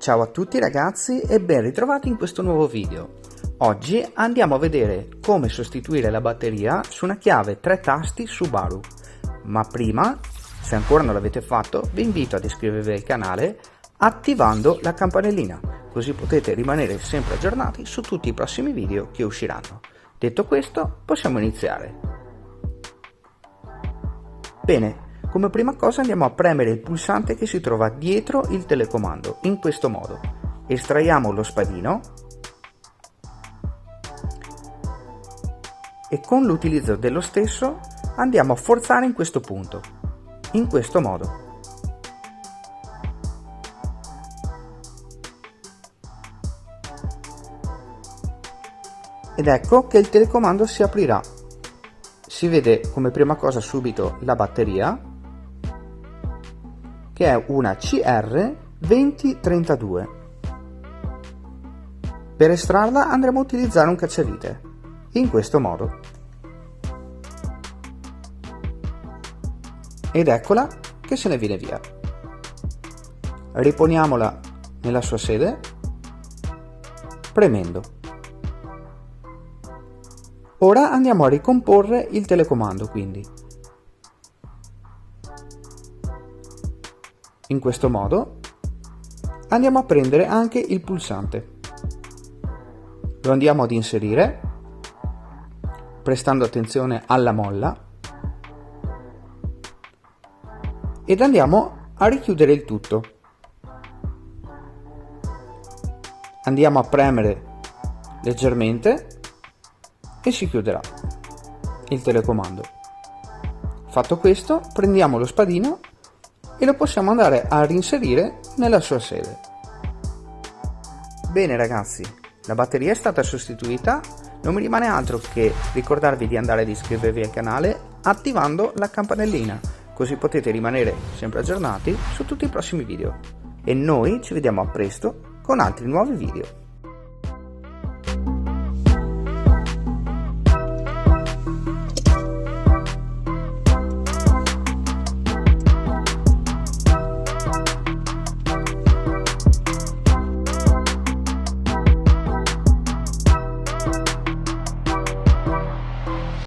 Ciao a tutti ragazzi e ben ritrovati in questo nuovo video. Oggi andiamo a vedere come sostituire la batteria su una chiave 3 tasti Subaru. Ma prima, se ancora non l'avete fatto, vi invito ad iscrivervi al canale attivando la campanellina, così potete rimanere sempre aggiornati su tutti i prossimi video che usciranno. Detto questo, possiamo iniziare. Bene. Come prima cosa andiamo a premere il pulsante che si trova dietro il telecomando, in questo modo. Estraiamo lo spadino e con l'utilizzo dello stesso andiamo a forzare in questo punto, in questo modo. Ed ecco che il telecomando si aprirà. Si vede come prima cosa subito la batteria, che è una CR2032. Per estrarla andremo a utilizzare un cacciavite, in questo modo. Ed eccola che se ne viene via. Riponiamola nella sua sede, premendo. Ora andiamo a ricomporre il telecomando, quindi. In questo modo andiamo a prendere anche il pulsante, lo andiamo ad inserire prestando attenzione alla molla ed andiamo a richiudere il tutto. Andiamo a premere leggermente e si chiuderà il telecomando. Fatto questo, prendiamo lo spadino e lo possiamo andare a reinserire nella sua sede. Bene ragazzi, la batteria è stata sostituita, non mi rimane altro che ricordarvi di andare ad iscrivervi al canale attivando la campanellina, così potete rimanere sempre aggiornati su tutti i prossimi video. E noi ci vediamo a presto con altri nuovi video.